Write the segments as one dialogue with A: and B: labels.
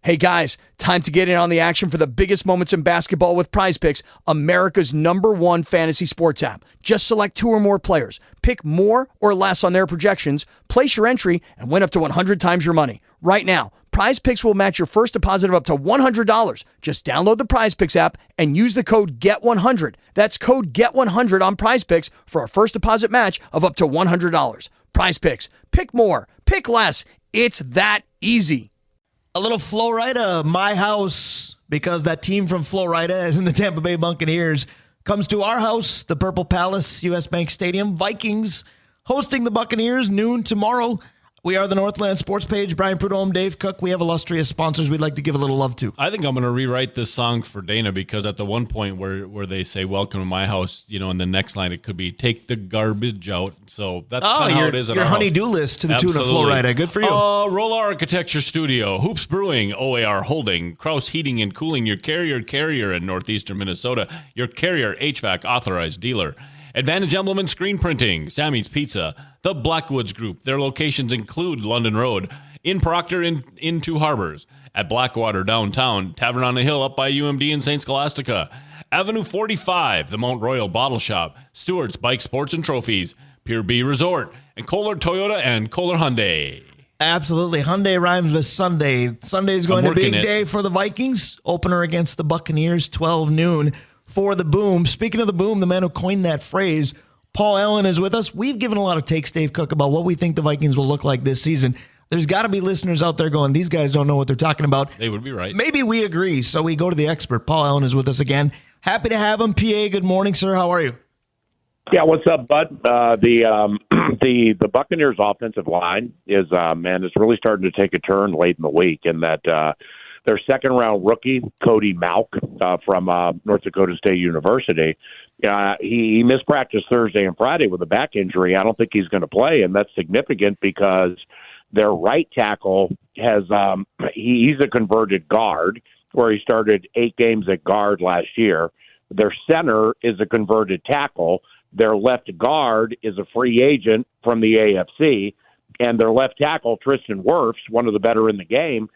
A: Hey guys, time to get in on the action for the biggest moments in basketball with Prize Picks, America's #1 fantasy sports app. Just select 2 or more players, pick more or less on their projections, place your entry, and win up to 100 times your money. Right now, Prize Picks will match your first deposit of up to $100. Just download the Prize Picks app and use the code GET100. That's code GET100 on Prize Picks for a first deposit match of up to $100. Prize Picks. Pick more. Pick less. It's that easy.
B: A little Florida, my house, because that team from Florida is in the Tampa Bay Buccaneers, comes to our house, the Purple Palace, U.S. Bank Stadium. Vikings hosting the Buccaneers noon tomorrow. We are the Northland Sports Page. Brian Prudhomme, Dave Cook. We have illustrious sponsors we'd like to give a little love to.
C: I think I'm going to rewrite this song for Dana, because at the one point where they say "Welcome to my house," in the next line it could be "Take the garbage out." So that's kind of how it is.
B: Your honey-do list to the tune of Florida. Good for you.
C: Roller Architecture Studio, Hoops Brewing, OAR Holding, Kraus Heating and Cooling, your carrier in northeastern Minnesota, your Carrier HVAC authorized dealer. Advantage Emblem and Screen Printing, Sammy's Pizza, the Blackwoods Group. Their locations include London Road, in Proctor, in Two Harbors, at Blackwater downtown, Tavern on the Hill up by UMD in St. Scholastica, Avenue 45, the Mount Royal Bottle Shop, Stewart's Bike Sports and Trophies, Pier B Resort, and Kohler Toyota and Kohler Hyundai.
B: Absolutely. Hyundai rhymes with Sunday. Sunday is going to be a big day for the Vikings. Opener against the Buccaneers, 12 noon. For the boom. Speaking of the boom, the man who coined that phrase, Paul Allen, is with us. We've given a lot of takes, Dave Cook, about what we think the Vikings will look like this season. There's got to be listeners out there going, these guys don't know what they're talking about.
C: They would be right.
B: Maybe we agree, so we go to the expert. Paul Allen is with us again. Happy to have him. PA, good morning, sir. How are you?
D: Yeah, what's up, bud? The Buccaneers' offensive line is it's really starting to take a turn late in the week, in that their second-round rookie, Cody Malk, from North Dakota State University, he missed practice Thursday and Friday with a back injury. I don't think he's going to play, and that's significant because their right tackle has he's a converted guard, where he started 8 games at guard last year. Their center is a converted tackle. Their left guard is a free agent from the AFC, and their left tackle, Tristan Wirfs, one of the better in the game,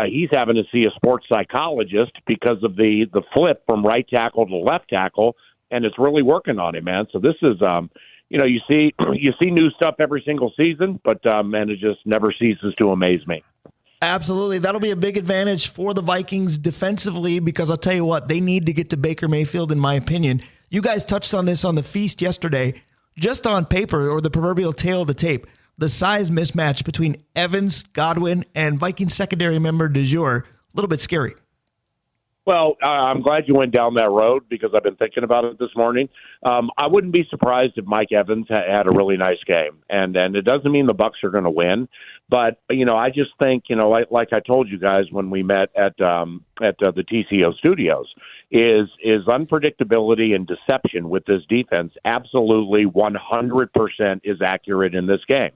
D: he's having to see a sports psychologist because of the flip from right tackle to left tackle, and it's really working on him, man. So this is, you see new stuff every single season, but man, it just never ceases to amaze me.
B: Absolutely. That'll be a big advantage for the Vikings defensively, because I'll tell you what, they need to get to Baker Mayfield, in my opinion. You guys touched on this on the feast yesterday. Just on paper, or the proverbial tail of the tape, the size mismatch between Evans, Godwin, and Vikings secondary member du jour, a little bit scary.
D: Well, I'm glad you went down that road, because I've been thinking about it this morning. I wouldn't be surprised if Mike Evans had a really nice game, and it doesn't mean the Bucs are going to win, but I just think like I told you guys when we met at the TCO studios, is unpredictability and deception with this defense absolutely 100% is accurate in this game.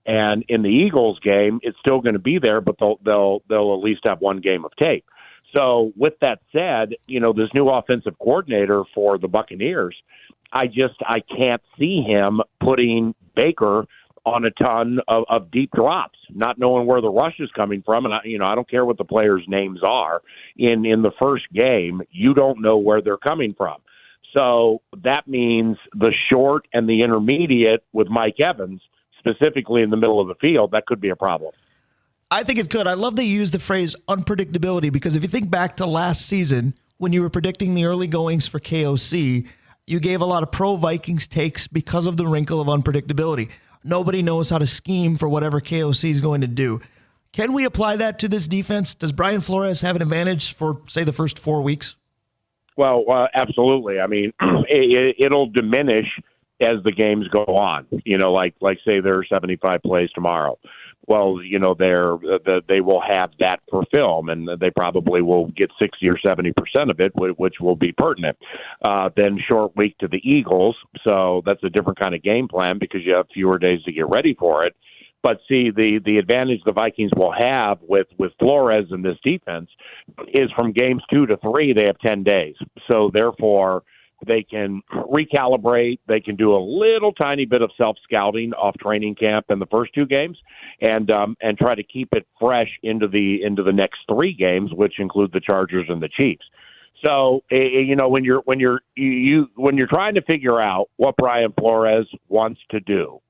D: And in the Eagles game, it's still going to be there, but they'll at least have one game of tape. So with that said, this new offensive coordinator for the Buccaneers, I can't see him putting Baker on a ton of deep drops, not knowing where the rush is coming from. And I don't care what the players' names are. In the first game, you don't know where they're coming from. So that means the short and the intermediate with Mike Evans, specifically in the middle of the field, that could be a problem.
B: I think it could. I love that you use the phrase unpredictability, because if you think back to last season when you were predicting the early goings for KOC, you gave a lot of pro-Vikings takes because of the wrinkle of unpredictability. Nobody knows how to scheme for whatever KOC is going to do. Can we apply that to this defense? Does Brian Flores have an advantage for, say, the first 4 weeks?
D: Well, absolutely. I mean, it'll diminish as the games go on. Like say there are 75 plays tomorrow. Well, they will have that for film, and they probably will get 60 or 70% of it, which will be pertinent. Then short week to the Eagles, so that's a different kind of game plan because you have fewer days to get ready for it. But see, the advantage the Vikings will have with Flores and this defense is from games 2 to 3, they have 10 days. So therefore, They can recalibrate. They can do a little tiny bit of self-scouting off training camp in the first 2 games, and try to keep it fresh into the next 3 games, which include the Chargers and the Chiefs. So when you're trying to figure out what Brian Flores wants to do,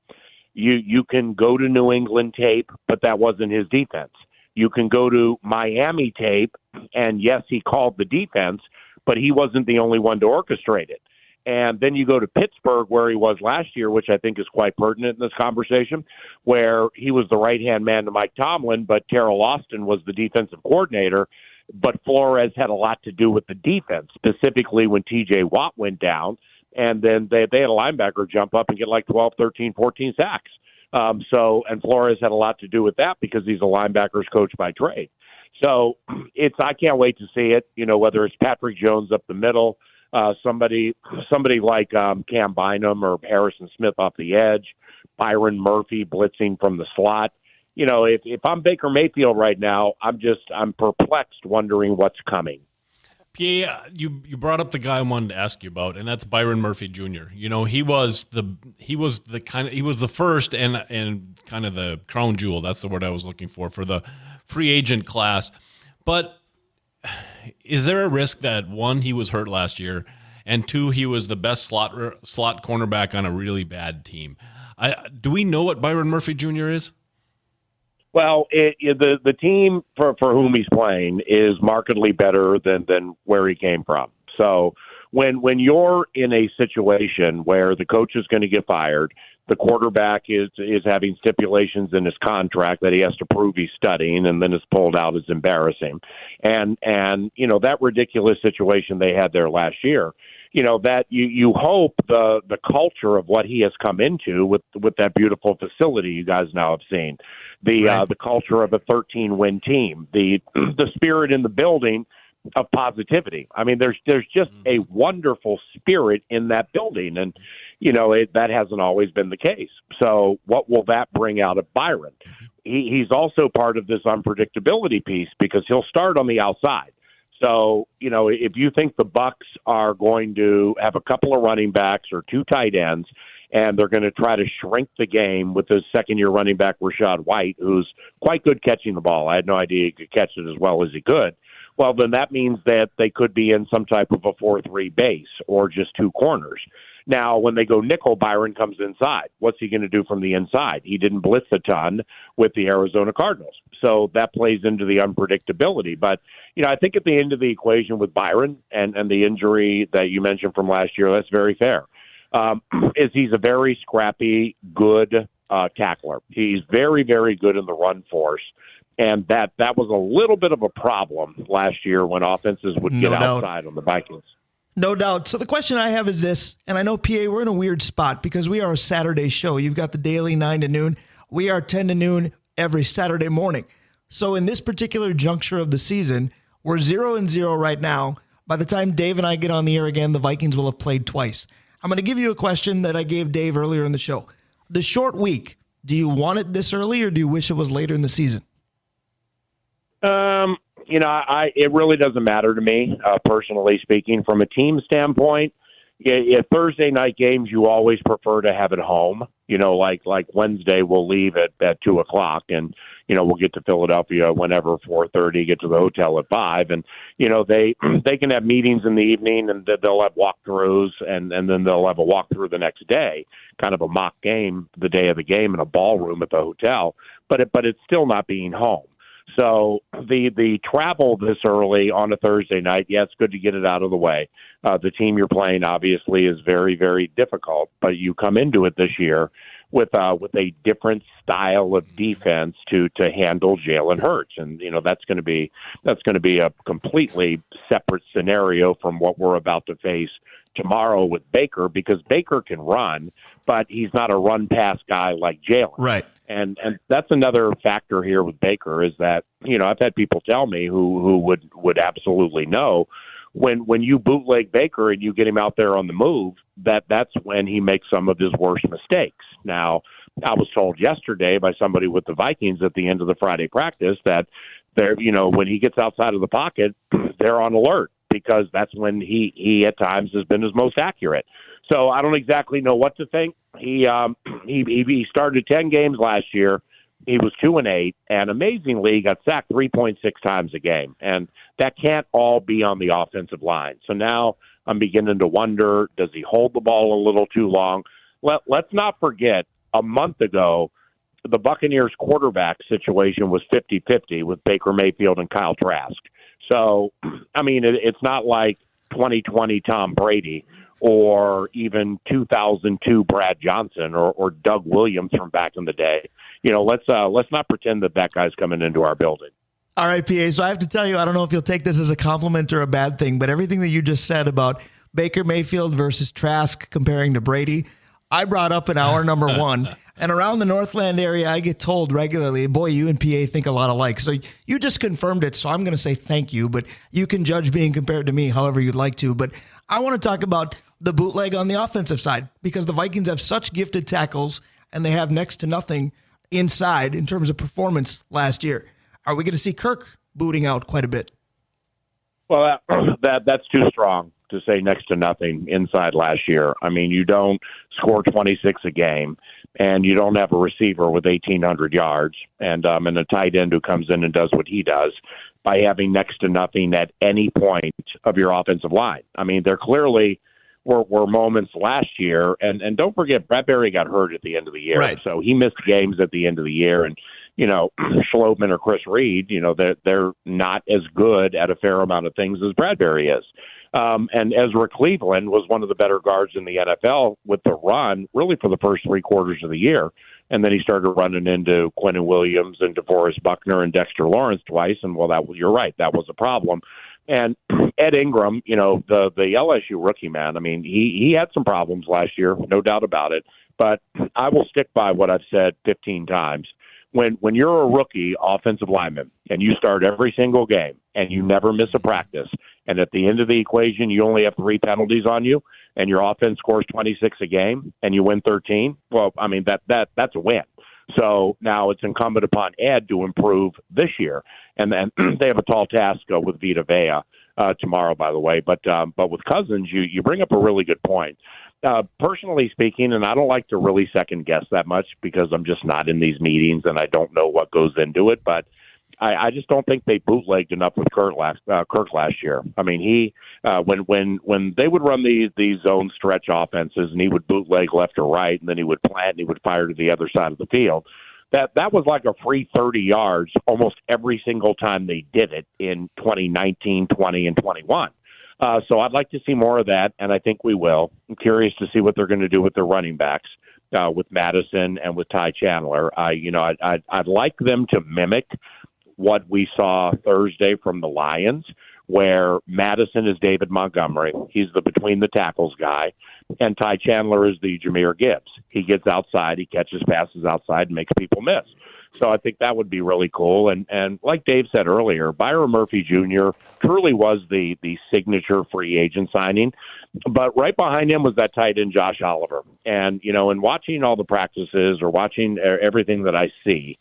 D: you can go to New England tape, but that wasn't his defense. You can go to Miami tape, and yes, he called the defense, but he wasn't the only one to orchestrate it. And then you go to Pittsburgh, where he was last year, which I think is quite pertinent in this conversation, where he was the right-hand man to Mike Tomlin, but Terrell Austin was the defensive coordinator. But Flores had a lot to do with the defense, specifically when T.J. Watt went down, and then they had a linebacker jump up and get like 12, 13, 14 sacks. And Flores had a lot to do with that because he's a linebackers coach by trade. So I can't wait to see it, whether it's Patrick Jones up the middle, somebody like Cam Bynum or Harrison Smith off the edge, Byron Murphy blitzing from the slot. If I'm Baker Mayfield right now, I'm perplexed, wondering what's coming.
C: PA, you brought up the guy I wanted to ask you about, and that's Byron Murphy Jr. He was the first and kind of the crown jewel. That's the word I was looking for the free agent class. But is there a risk that 1, he was hurt last year, and 2, he was the best slot cornerback on a really bad team? Do we know what Byron Murphy Jr. is?
D: Well, the team for whom he's playing is markedly better than where he came from. So when you're in a situation where the coach is going to get fired, the quarterback is having stipulations in his contract that he has to prove he's studying, and then is pulled out, is embarrassing. And that ridiculous situation they had there last year, that you hope the culture of what he has come into with that beautiful facility you guys now have seen, the culture of a 13-win team, the spirit in the building of positivity. I mean, there's just a wonderful spirit in that building, and that hasn't always been the case. So what will that bring out of Byron? He's also part of this unpredictability piece because he'll start on the outside. So, if you think the Bucs are going to have a couple of running backs or 2 tight ends, and they're going to try to shrink the game with the second-year running back Rachaad White, who's quite good catching the ball. I had no idea he could catch it as well as he could. Well, then that means that they could be in some type of a 4-3 base or just 2 corners. Now, when they go nickel, Byron comes inside. What's he going to do from the inside? He didn't blitz a ton with the Arizona Cardinals. So that plays into the unpredictability. But, I think at the end of the equation with Byron and the injury that you mentioned from last year, that's very fair. Is he's a very scrappy, good tackler. He's very, very good in the run force. And that was a little bit of a problem last year when offenses would get outside on the Vikings.
B: No doubt. So the question I have is this, and I know, PA, we're in a weird spot because we are a Saturday show. You've got the daily 9 to noon. We are 10 to noon every Saturday morning. So in this particular juncture of the season, we're 0-0 right now. By the time Dave and I get on the air again, the Vikings will have played twice. I'm going to give you a question that I gave Dave earlier in the show. The short week, do you want it this early or do you wish it was later in the season?
D: It really doesn't matter to me, personally speaking. From a team standpoint, Thursday night games you always prefer to have at home. Like Wednesday we'll leave at 2:00, and we'll get to Philadelphia whenever 4:30. Get to the hotel at 5, and they can have meetings in the evening, and they'll have walkthroughs, and then they'll have a walkthrough the next day, kind of a mock game the day of the game in a ballroom at the hotel. But it's still not being home. So the travel this early on a Thursday night, yeah, it's good to get it out of the way. The team you're playing obviously is very, very difficult, but you come into it this year with a different style of defense to handle Jalen Hurts, and that's going to be a completely separate scenario from what we're about to face tomorrow with Baker, because Baker can run, but he's not a run pass guy like Jalen.
B: Right.
D: And that's another factor here with Baker is that, I've had people tell me who would absolutely know when you bootleg Baker and you get him out there on the move, that's when he makes some of his worst mistakes. Now, I was told yesterday by somebody with the Vikings at the end of the Friday practice that when he gets outside of the pocket, they're on alert because that's when he at times has been his most accurate. So I don't exactly know what to think. He started 10 games last year. He was 2-8, and amazingly got sacked 3.6 times a game. And that can't all be on the offensive line. So now I'm beginning to wonder, does he hold the ball a little too long? Let's not forget, a month ago, the Buccaneers quarterback situation was 50-50 with Baker Mayfield and Kyle Trask. So, I mean, it's not like 2020 Tom Brady or even 2002 Brad Johnson or Doug Williams from back in the day. You know, let's not pretend that guy's coming into our building.
B: All right, PA. So I have to tell you, I don't know if you'll take this as a compliment or a bad thing, but everything that you just said about Baker Mayfield versus Trask comparing to Brady, I brought up in hour number one. And around the Northland area, I get told regularly, boy, you and PA think a lot alike. So you just confirmed it, so I'm going to say thank you, but you can judge being compared to me however you'd like to. But I want to talk about the bootleg on the offensive side, because the Vikings have such gifted tackles and they have next to nothing inside in terms of performance last year. Are we going to see Kirk booting out quite a bit?
D: Well, that's too strong to say next to nothing inside last year. I mean, you don't score 26 a game, and you don't have a receiver with 1,800 yards, and a tight end who comes in and does what he does by having next to nothing at any point of your offensive line. I mean, there clearly were moments last year, and don't forget, Bradbury got hurt at the end of the year,
B: right.
D: So he missed games at the end of the year, and you know, Schloebman or Chris Reed, you know, they're not as good at a fair amount of things as Bradbury is. And Ezra Cleveland was one of the better guards in the NFL with the run, really for the first 3 quarters of the year. And then he started running into Quentin Williams and DeForest Buckner and Dexter Lawrence twice. And, well, you're right, that was a problem. And Ed Ingram, you know, the LSU rookie, man, I mean, he had some problems last year, no doubt about it. But I will stick by what I've said 15 times. When you're a rookie offensive lineman and you start every single game and you never miss a practice, and at the end of the equation you only have 3 penalties on you, and your offense scores 26 a game and you win 13, well, I mean that's a win. So now it's incumbent upon Ed to improve this year, and then they have a tall task with Vita Vea tomorrow, by the way. But with Cousins, you bring up a really good point. Personally speaking, and I don't like to really second guess that much because I'm just not in these meetings and I don't know what goes into it, but I just don't think they bootlegged enough with Kirk last year. I mean, he when they would run these zone stretch offenses and he would bootleg left or right, and then he would plant and he would fire to the other side of the field. That was like a free 30 yards almost every single time they did it in 2019, 20, and 21. So I'd like to see more of that, and I think we will. I'm curious to see what they're going to do with their running backs, with Madison and with Ty Chandler. I'd like them to mimic what we saw Thursday from the Lions, where Madison is David Montgomery. He's the between the tackles guy, and Ty Chandler is the Jahmyr Gibbs. He gets outside, he catches passes outside, and makes people miss. So I think that would be really cool. And like Dave said earlier, Byron Murphy Jr. truly was the signature free agent signing. But right behind him was that tight end Josh Oliver. And, you know, in watching all the practices or watching everything that I see,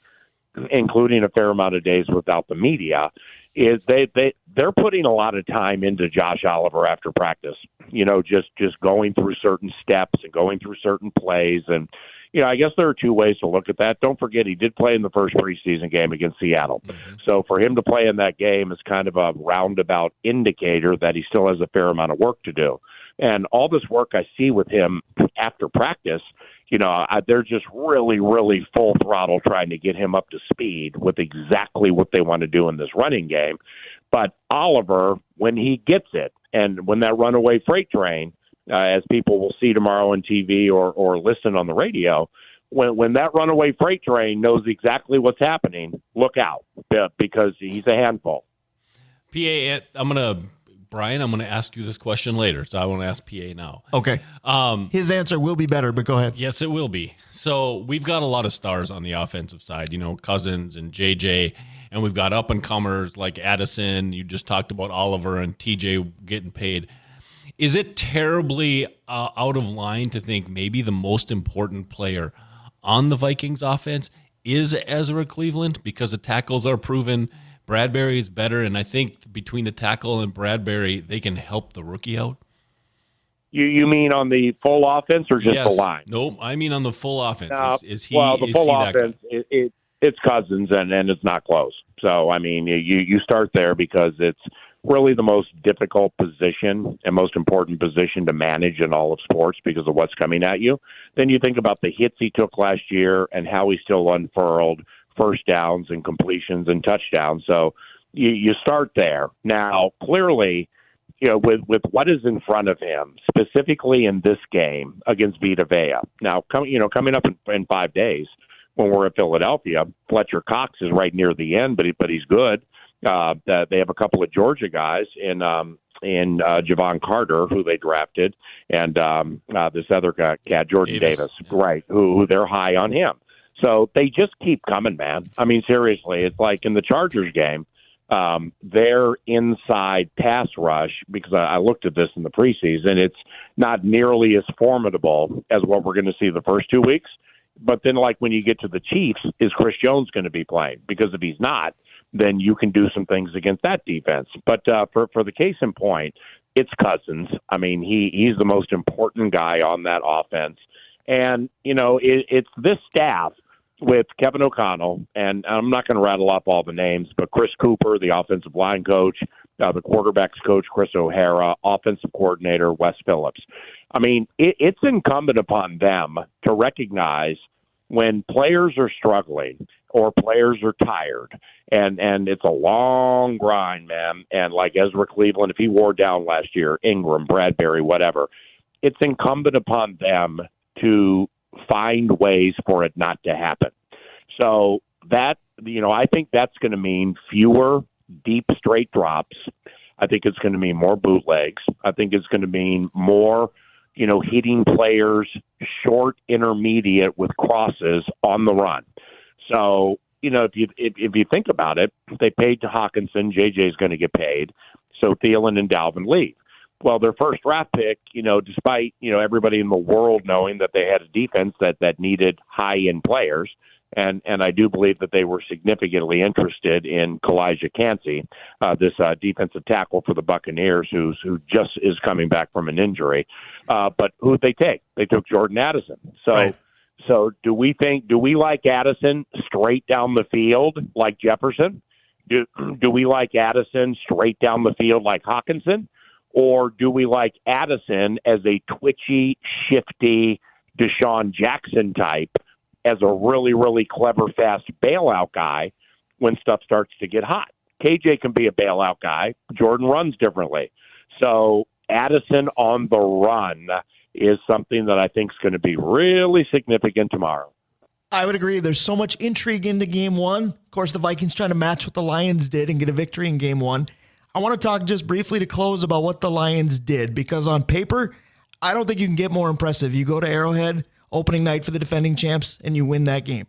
D: including a fair amount of days without the media, is they're putting a lot of time into Josh Oliver after practice, you know, just going through certain steps and going through certain plays. And, you know, I guess there are 2 ways to look at that. Don't forget, he did play in the first preseason game against Seattle. Mm-hmm. So for him to play in that game is kind of a roundabout indicator that he still has a fair amount of work to do. And all this work I see with him after practice, you know, they're just really, really full throttle trying to get him up to speed with exactly what they want to do in this running game. But Oliver, when he gets it, and when that runaway freight train, as people will see tomorrow on TV or listen on the radio, when that runaway freight train knows exactly what's happening, look out, because he's a handful.
C: Brian, I'm going to ask you this question later, so I want to ask PA now.
B: Okay. His answer will be better, but go ahead.
C: Yes, it will be. So we've got a lot of stars on the offensive side, you know, Cousins and JJ, and we've got up-and-comers like Addison. You just talked about Oliver and TJ getting paid. Is it terribly out of line to think maybe the most important player on the Vikings offense is Ezra Cleveland because the tackles are proven Bradbury is better, and I think between the tackle and Bradbury, they can help the rookie out.
D: You mean on the full offense or just the line?
C: Nope, I mean on the full offense.
D: No,
C: Is he?
D: Well, the
C: is
D: full
C: he that
D: offense,
C: guy?
D: It's Cousins, and it's not close. So, I mean, you start there because it's really the most difficult position and most important position to manage in all of sports because of what's coming at you. Then you think about the hits he took last year and how he still unfurled first downs and completions and touchdowns. So you start there. Now, clearly, with what is in front of him, specifically in this game against Vita Vea. Now, coming up in 5 days when we're at Philadelphia, Fletcher Cox is right near the end, but he's good. They have a couple of Georgia guys in Javon Carter, who they drafted, and this other guy, Jordan Davis, right, who they're high on him. So they just keep coming, man. I mean, seriously, it's like in the Chargers game. Their inside pass rush, because I looked at this in the preseason, it's not nearly as formidable as what we're going to see the first 2 weeks. But then, like, when you get to the Chiefs, is Chris Jones going to be playing? Because if he's not, then you can do some things against that defense. But for the case in point, it's Cousins. I mean, he's the most important guy on that offense. And, it's this staff with Kevin O'Connell, and I'm not going to rattle off all the names, but Chris Cooper, the offensive line coach, the quarterback's coach, Chris O'Hara, offensive coordinator, Wes Phillips. I mean, it's incumbent upon them to recognize when players are struggling or players are tired, and it's a long grind, man. And like Ezra Cleveland, if he wore down last year, Ingram, Bradbury, whatever, it's incumbent upon them to find ways for it not to happen. So that, I think that's going to mean fewer deep straight drops. I think it's going to mean more bootlegs. I think it's going to mean more, hitting players short, intermediate with crosses on the run. So, if you think about it, they paid to Hawkinson, JJ is going to get paid. So Thielen and Dalvin leave. Well, their first draft pick, despite, everybody in the world knowing that they had a defense that needed high-end players, and I do believe that they were significantly interested in Kalijah Kancey, this defensive tackle for the Buccaneers, who just is coming back from an injury. But who did they take? They took Jordan Addison. So,
B: right.
D: So do we like Addison straight down the field like Jefferson? Do we like Addison straight down the field like Hawkinson? Or do we like Addison as a twitchy, shifty Deshaun Jackson type, as a really, really clever, fast bailout guy when stuff starts to get hot? KJ can be a bailout guy. Jordan runs differently. So Addison on the run is something that I think is going to be really significant tomorrow.
B: I would agree. There's so much intrigue into game one. Of course, the Vikings trying to match what the Lions did and get a victory in game one. I want to talk just briefly to close about what the Lions did, because on paper, I don't think you can get more impressive. You go to Arrowhead, opening night for the defending champs, and you win that game.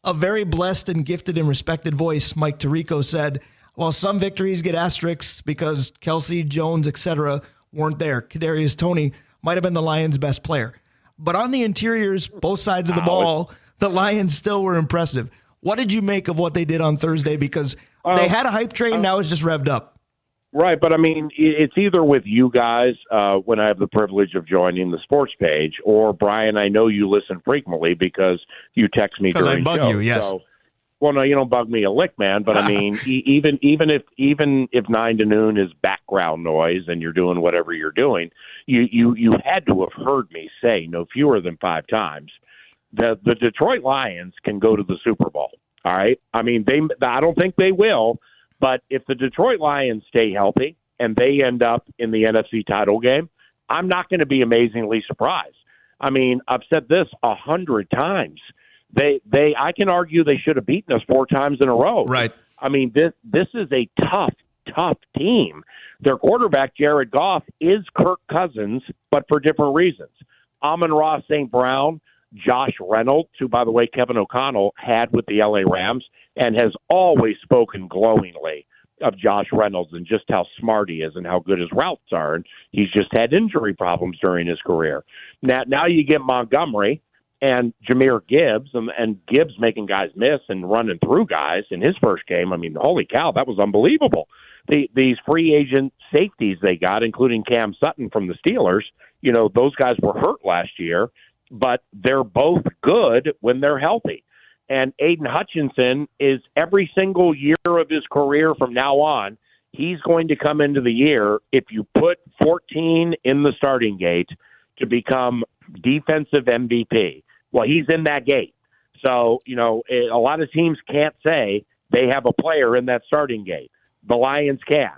B: A very blessed and gifted and respected voice, Mike Tirico, said, well, some victories get asterisks because Kelsey, Jones, etc. weren't there. Kadarius Toney might have been the Lions' best player. But on the interiors, both sides of the ball, the Lions still were impressive. What did you make of what they did on Thursday? Because they had a hype train, now it's just revved up.
D: Right, but I mean, it's either with you guys when I have the privilege of joining the sports page, or Brian, I know you listen frequently because you text me during
B: I bug
D: shows.
B: you, yes.
D: So, well, no, you don't bug me a lick, man. But I mean, even if 9 to noon is background noise and you're doing whatever you're doing, you had to have heard me say no fewer than 5 times that the Detroit Lions can go to the Super Bowl. All right, I mean, I don't think they will. But if the Detroit Lions stay healthy and they end up in the NFC title game, I'm not going to be amazingly surprised. I mean, I've said this 100 times. I can argue they should have beaten us 4 times in a row.
B: Right.
D: I mean, this is a tough team. Their quarterback, Jared Goff, is Kirk Cousins, but for different reasons. Amon-Ra St. Brown, Josh Reynolds, who, by the way, Kevin O'Connell had with the LA Rams, and has always spoken glowingly of Josh Reynolds and just how smart he is and how good his routes are. And he's just had injury problems during his career. Now you get Montgomery, And Jahmyr Gibbs, and Gibbs making guys miss and running through guys in his first game. I mean, holy cow, that was unbelievable. These free agent safeties they got, including Cam Sutton from the Steelers, those guys were hurt last year, but they're both good when they're healthy. And Aiden Hutchinson is every single year of his career from now on, he's going to come into the year, if you put 14 in the starting gate, to become defensive MVP. Well, he's in that gate. So, a lot of teams can't say they have a player in that starting gate. The Lions can.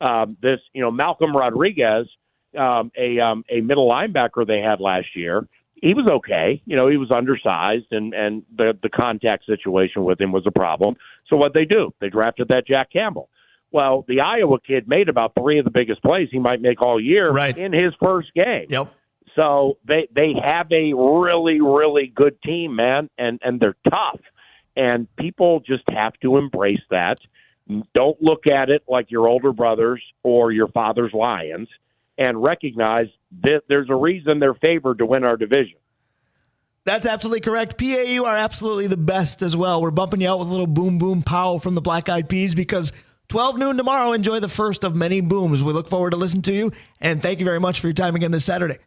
D: Malcolm Rodriguez, a middle linebacker they had last year, he was okay. He was undersized, and the contact situation with him was a problem. So what they do? They drafted that Jack Campbell. Well, the Iowa kid made about 3 of the biggest plays he might make all year in his first game.
B: Yep.
D: So they have a really, really good team, man, and they're tough. And people just have to embrace that. Don't look at it like your older brothers or your father's Lions, and recognize that there's a reason they're favored to win our division.
B: That's absolutely correct. PA, you are absolutely the best as well. We're bumping you out with a little boom, boom, pow from the Black Eyed Peas because 12 noon tomorrow, enjoy the first of many booms. We look forward to listening to you, and thank you very much for your time again this Saturday.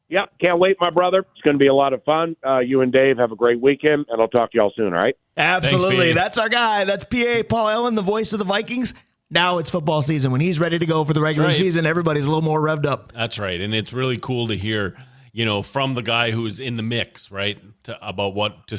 D: Yeah, can't wait, my brother. It's going to be a lot of fun. You and Dave have a great weekend, and I'll talk to y'all soon, all right?
B: Absolutely.
C: Thanks,
B: that's our guy. That's PA Paul Ellen, the voice of the Vikings. Now it's football season. When he's ready to go for the regular season, everybody's a little more revved up.
C: That's right. And it's really cool to hear, from the guy who's in the mix, right, about what to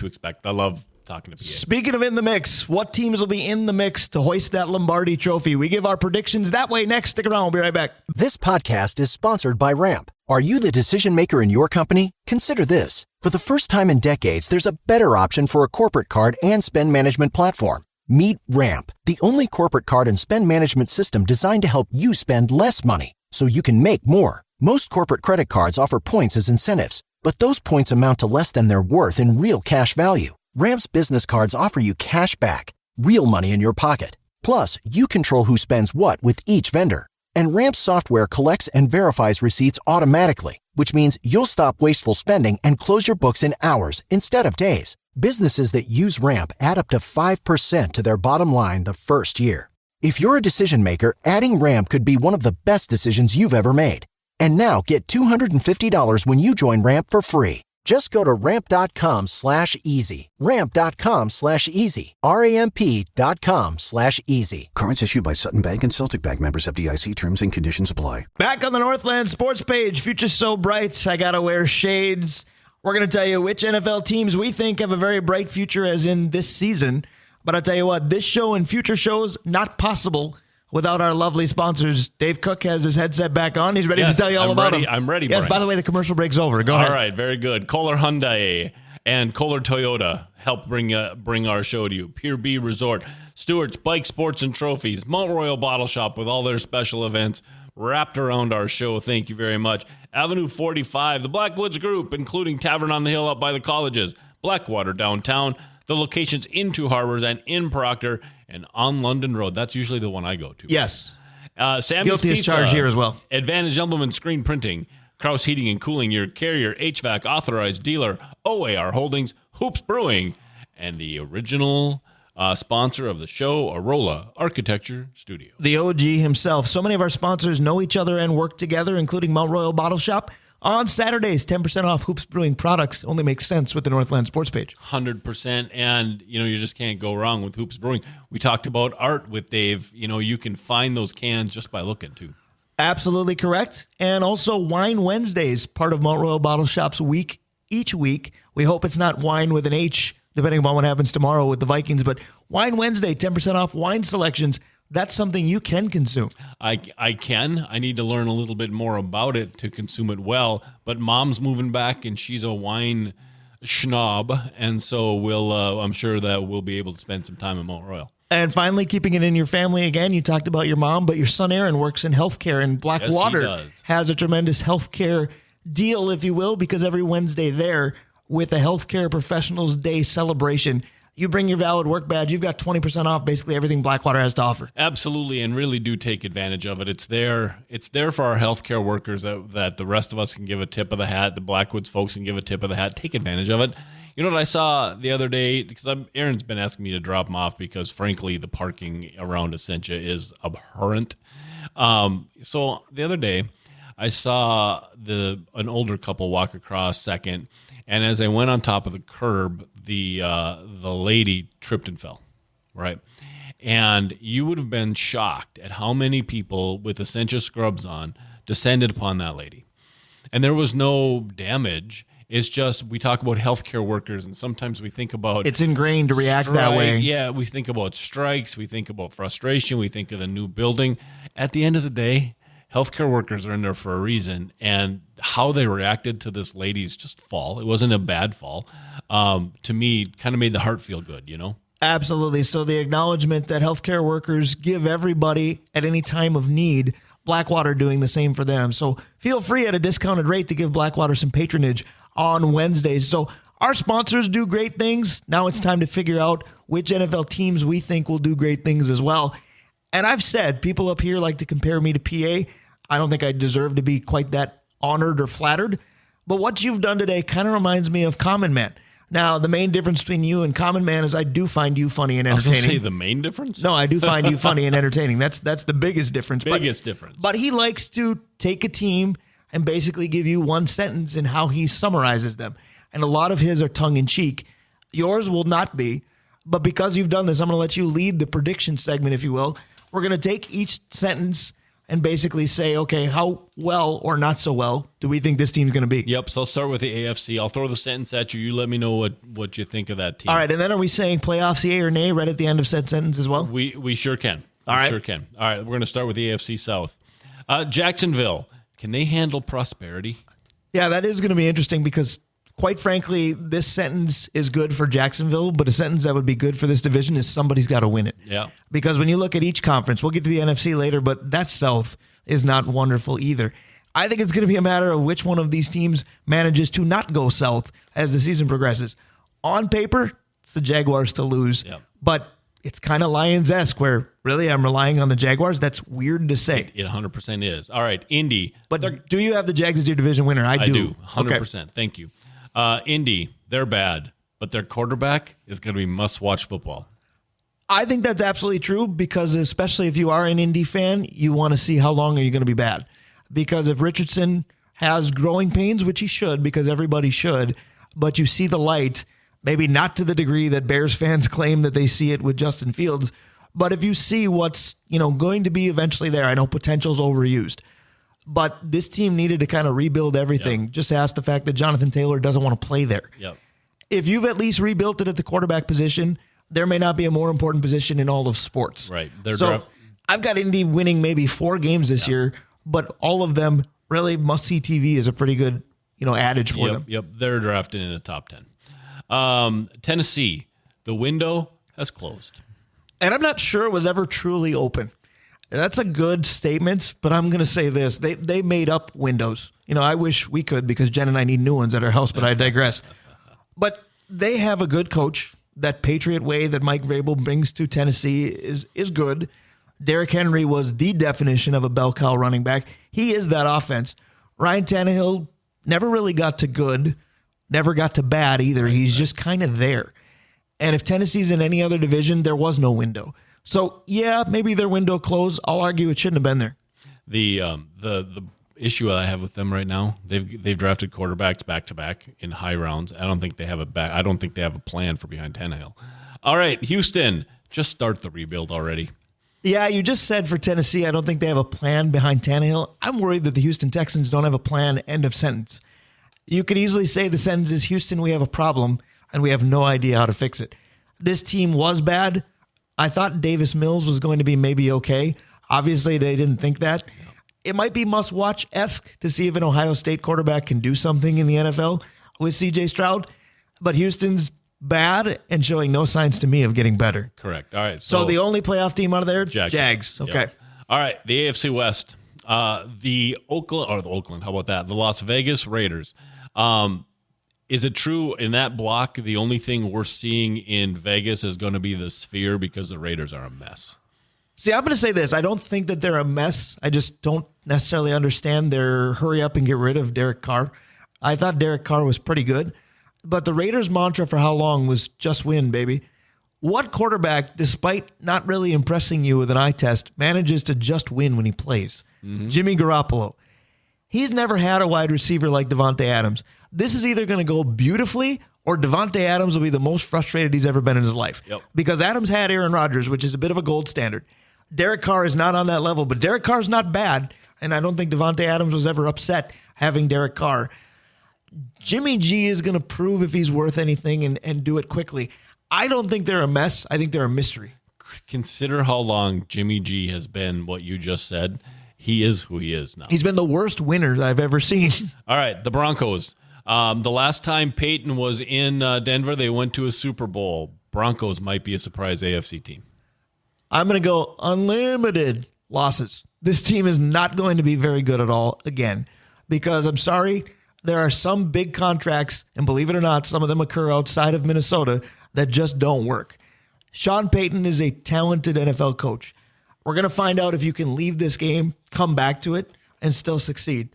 C: expect. I love talking to PA.
B: Speaking of in the mix, what teams will be in the mix to hoist that Lombardi trophy? We give our predictions that way next. Stick around. We'll be right back.
E: This podcast is sponsored by Ramp. Are you the decision maker in your company? Consider this. For the first time in decades, there's a better option for a corporate card and spend management platform. Meet Ramp, the only corporate card and spend management system designed to help you spend less money so you can make more. Most corporate credit cards offer points as incentives, but those points amount to less than their worth in real cash value. Ramp's business cards offer you cash back, real money in your pocket. Plus, you control who spends what with each vendor. And Ramp's software collects and verifies receipts automatically, which means you'll stop wasteful spending and close your books in hours instead of days. Businesses that use Ramp add up to 5% to their bottom line the first year. If you're a decision maker, adding Ramp could be one of the best decisions you've ever made. And now get $250 when you join Ramp for free. Just go to ramp.com/easy. Ramp.com/easy. RAMP.com/easy.
F: Cards issued by Sutton Bank and Celtic Bank, members FDIC. Terms and conditions apply.
B: Back on the Northland Sports page, future's so bright, I gotta wear shades. We're going to tell you which NFL teams we think have a very bright future as in this season. But I'll tell you what, this show and future shows, not possible without our lovely sponsors. Dave Cook has his headset back on. He's ready to tell you all about them.
C: I'm ready,
B: Yes,
C: Brian.
B: by the way, the commercial break's over. Go ahead.
C: All right, very good. Kohler Hyundai and Kohler Toyota help bring our show to you. Pier B Resort, Stewart's Bike Sports and Trophies, Mount Royal Bottle Shop with all their special events wrapped around our show. Thank you very much. Avenue 45, the Blackwoods Group, including Tavern on the Hill up by the colleges, Blackwater downtown, the locations in Two Harbors and in Proctor, and on London Road. That's usually the one I go to.
B: Yes.
C: Sammy's
B: Guilty as
C: Pizza,
B: charged here as well.
C: Advantage Implement Screen Printing, Kraus Heating and Cooling, your Carrier HVAC authorized dealer, OAR Holdings, Hoops Brewing, and the original sponsor of the show, Arola Architecture Studio.
B: The OG himself. So many of our sponsors know each other and work together, including Mount Royal Bottle Shop. On Saturdays, 10% off Hoops Brewing products. Only makes sense with the Northland Sports page.
C: 100%. And, you just can't go wrong with Hoops Brewing. We talked about art with Dave. You can find those cans just by looking, too.
B: Absolutely correct. And also Wine Wednesdays, part of Mount Royal Bottle Shop's week. Each week, we hope it's not wine with an H, depending on what happens tomorrow with the Vikings. But Wine Wednesday, 10% off wine selections. That's something you can consume. I
C: can. I need to learn a little bit more about it to consume it well. But Mom's moving back, and she's a wine schnob. And so I'm sure that we'll be able to spend some time in Mount Royal.
B: And finally, keeping it in your family again, you talked about your mom, but your son Aaron works in healthcare, and Blackwater has a tremendous healthcare deal, if you will, because every Wednesday there with a Healthcare Professionals Day celebration, you bring your valid work badge, you've got 20% off basically everything Blackwater has to offer.
C: Absolutely, and really do take advantage of it. It's there for our healthcare workers that the rest of us can give a tip of the hat. The Blackwoods folks can give a tip of the hat. Take advantage of it. You know what I saw the other day? Because Aaron's been asking me to drop him off because, frankly, the parking around Essentia is abhorrent. So the other day, I saw an older couple walk across second, and as I went on top of the curb, the lady tripped and fell, right? And you would have been shocked at how many people with Essentia scrubs on descended upon that lady. And there was no damage. It's just we talk about healthcare workers, and sometimes we think about
B: it's ingrained to react that way.
C: Yeah, we think about strikes, we think about frustration, we think of the new building. At the end of the day, healthcare workers are in there for a reason, and how they reacted to this lady's just fall, it wasn't a bad fall, to me kind of made the heart feel good, you know?
B: Absolutely. So the acknowledgement that healthcare workers give everybody at any time of need, Blackwater doing the same for them. So feel free at a discounted rate to give Blackwater some patronage on Wednesdays. So our sponsors do great things. Now it's time to figure out which NFL teams we think will do great things as well. And I've said, people up here like to compare me to PA. I don't think I deserve to be quite that honored or flattered. But what you've done today kind of reminds me of Common Man. Now, the main difference between you and Common Man is I do find you funny and entertaining.
C: I was going to say the main difference?
B: No, I do find you funny and entertaining. That's the biggest difference.
C: Difference.
B: But he likes to take a team and basically give you one sentence in how he summarizes them. And a lot of his are tongue-in-cheek. Yours will not be. But because you've done this, I'm going to let you lead the prediction segment, if you will. We're going to take each sentence and basically say, okay, how well or not so well do we think this team's going to be?
C: Yep, so I'll start with the AFC. I'll throw the sentence at you. You let me know what you think of that team.
B: All right, and then are we saying playoffs yay or nay right at the end of said sentence as well?
C: We sure can.
B: All right.
C: Sure can. All right, we're going to start with the AFC South. Jacksonville, can they handle prosperity?
B: Yeah, that is going to be interesting because, quite frankly, this sentence is good for Jacksonville, but a sentence that would be good for this division is somebody's got to win it.
C: Yeah.
B: Because when you look at each conference, we'll get to the NFC later, but that South is not wonderful either. I think it's going to be a matter of which one of these teams manages to not go south as the season progresses. On paper, it's the Jaguars to lose, but it's kind of Lions-esque where really I'm relying on the Jaguars. That's weird to say.
C: It 100% is. All right, Indy.
B: But do you have the Jags as your division winner? I do.
C: 100%. Okay. Thank you. Indy, they're bad, but their quarterback is going to be must-watch football.
B: I think that's absolutely true because especially if you are an Indy fan, you want to see how long are you going to be bad. Because if Richardson has growing pains, which he should because everybody should, but you see the light, maybe not to the degree that Bears fans claim that they see it with Justin Fields, but if you see what's going to be eventually there, I know potential's overused. But this team needed to kind of rebuild everything. Yep. Just ask the fact that Jonathan Taylor doesn't want to play there.
C: Yep.
B: If you've at least rebuilt it at the quarterback position, there may not be a more important position in all of sports.
C: Right.
B: I've got Indy winning maybe 4 games this year, but all of them really must-see TV is a pretty good adage for them.
C: Yep. They're drafted in the top 10. Tennessee, the window has closed.
B: And I'm not sure it was ever truly open. That's a good statement, but I'm going to say this. They made up windows. I wish we could because Jen and I need new ones at our house, but I digress. But they have a good coach. That Patriot way that Mike Vrabel brings to Tennessee is good. Derrick Henry was the definition of a bell cow running back. He is that offense. Ryan Tannehill never really got to good, never got to bad either. He's just kind of there. And if Tennessee's in any other division, there was no window. So, yeah, maybe their window closed. I'll argue it shouldn't have been there.
C: The issue I have with them right now, they've drafted quarterbacks back to back in high rounds. I don't think they have a plan for behind Tannehill. All right, Houston, just start the rebuild already.
B: Yeah, you just said for Tennessee, I don't think they have a plan behind Tannehill. I'm worried that the Houston Texans don't have a plan, end of sentence. You could easily say the sentence is, Houston, we have a problem, and we have no idea how to fix it. This team was bad. I thought Davis Mills was going to be maybe okay. Obviously, they didn't think that. It might be must-watch-esque to see if an Ohio State quarterback can do something in the NFL with C.J. Stroud. But Houston's bad and showing no signs to me of getting better.
C: Correct. All right.
B: So the only playoff team out of there?
C: Jackson.
B: Jags. Okay.
C: Yep. All right. The AFC West. The Las Vegas Raiders. Is it true in that block, the only thing we're seeing in Vegas is going to be the Sphere because the Raiders are a mess?
B: See, I'm going to say this. I don't think that they're a mess. I just don't necessarily understand their hurry up and get rid of Derek Carr. I thought Derek Carr was pretty good, but the Raiders' mantra for how long was just win, baby. What quarterback, despite not really impressing you with an eye test, manages to just win when he plays? Jimmy Garoppolo. He's never had a wide receiver like Davante Adams. This is either going to go beautifully or Davante Adams will be the most frustrated he's ever been in his life.
C: Yep.
B: Because Adams had Aaron Rodgers, which is a bit of a gold standard. Derek Carr is not on that level, but Derek Carr's not bad, and I don't think Davante Adams was ever upset having Derek Carr. Jimmy G is going to prove if he's worth anything and do it quickly. I don't think they're a mess. I think they're a mystery.
C: Consider how long Jimmy G has been what you just said. He is who he is now.
B: He's been the worst winner I've ever seen.
C: All right, the Broncos. The last time Peyton was in Denver, they went to a Super Bowl. Broncos might be a surprise AFC team.
B: I'm going to go unlimited losses. This team is not going to be very good at all again because I'm sorry, there are some big contracts, and believe it or not, some of them occur outside of Minnesota that just don't work. Sean Payton is a talented NFL coach. We're going to find out if you can leave this game, come back to it, and still succeed.